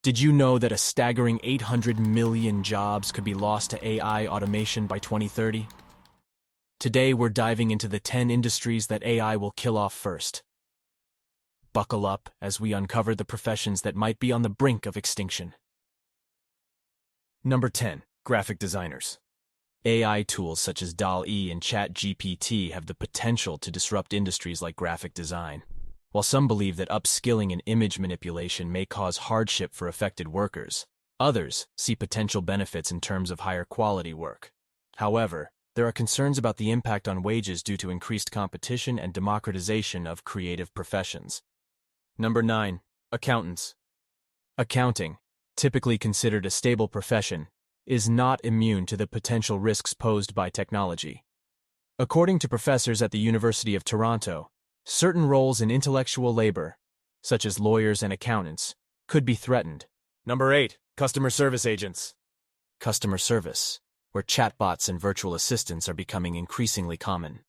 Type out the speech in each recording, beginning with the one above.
Did you know that a staggering 800 million jobs could be lost to AI automation by 2030? Today, we're diving into the 10 industries that AI will kill off first. Buckle up as we uncover the professions that might be on the brink of extinction. Number 10. Graphic designers. AI tools such as DALL-E and ChatGPT have the potential to disrupt industries like graphic design. While some believe that upskilling in image manipulation may cause hardship for affected workers, others see potential benefits in terms of higher quality work. However, there are concerns about the impact on wages due to increased competition and democratization of creative professions. Number 9. Accountants. Accounting, typically considered a stable profession, is not immune to the potential risks posed by technology. According to professors at the University of Toronto, certain roles in intellectual labor, such as lawyers and accountants, could be threatened. Number 8. Customer service agents. Customer service, where chatbots and virtual assistants are becoming increasingly common.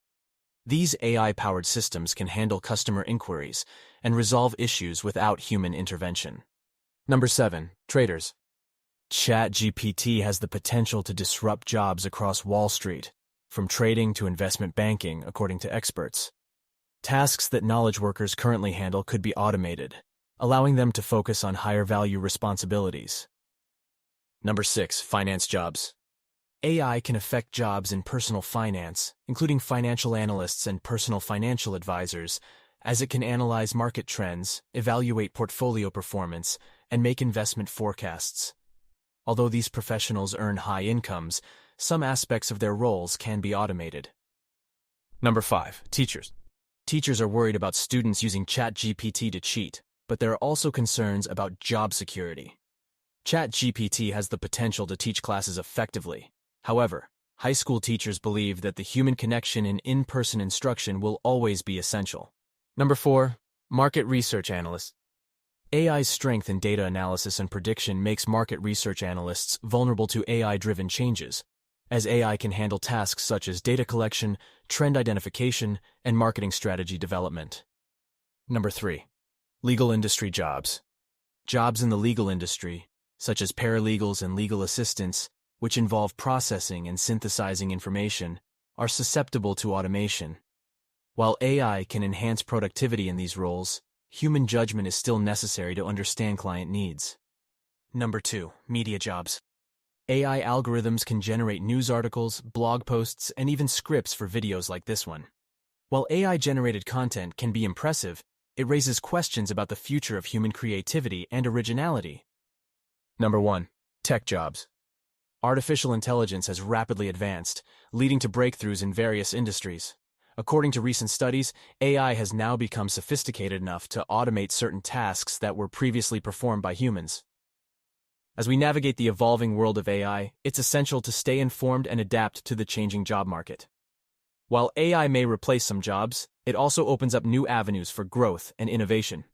These AI-powered systems can handle customer inquiries and resolve issues without human intervention. Number 7. Traders. ChatGPT has the potential to disrupt jobs across Wall Street, from trading to investment banking, according to experts. Tasks that knowledge workers currently handle could be automated, allowing them to focus on higher-value responsibilities. Number 6. Finance jobs. AI can affect jobs in personal finance, including financial analysts and personal financial advisors, as it can analyze market trends, evaluate portfolio performance, and make investment forecasts. Although these professionals earn high incomes, some aspects of their roles can be automated. Number 5. Teachers. Teachers are worried about students using ChatGPT to cheat, but there are also concerns about job security. ChatGPT has the potential to teach classes effectively. However, high school teachers believe that the human connection in in-person instruction will always be essential. Number 4. Market research analysts. AI's strength in data analysis and prediction makes market research analysts vulnerable to AI-driven changes, as AI can handle tasks such as data collection, trend identification, and marketing strategy development. Number 3. Legal industry jobs. Jobs in the legal industry, such as paralegals and legal assistants, which involve processing and synthesizing information, are susceptible to automation. While AI can enhance productivity in these roles, human judgment is still necessary to understand client needs. Number 2. Media jobs. AI algorithms can generate news articles, blog posts, and even scripts for videos like this one. While AI-generated content can be impressive, it raises questions about the future of human creativity and originality. Number 1. Tech jobs. Artificial intelligence has rapidly advanced, leading to breakthroughs in various industries. According to recent studies, AI has now become sophisticated enough to automate certain tasks that were previously performed by humans. As we navigate the evolving world of AI, it's essential to stay informed and adapt to the changing job market. While AI may replace some jobs, it also opens up new avenues for growth and innovation.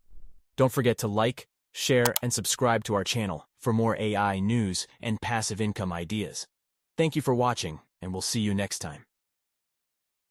Don't forget to like, share, and subscribe to our channel for more AI news and passive income ideas. Thank you for watching, and we'll see you next time.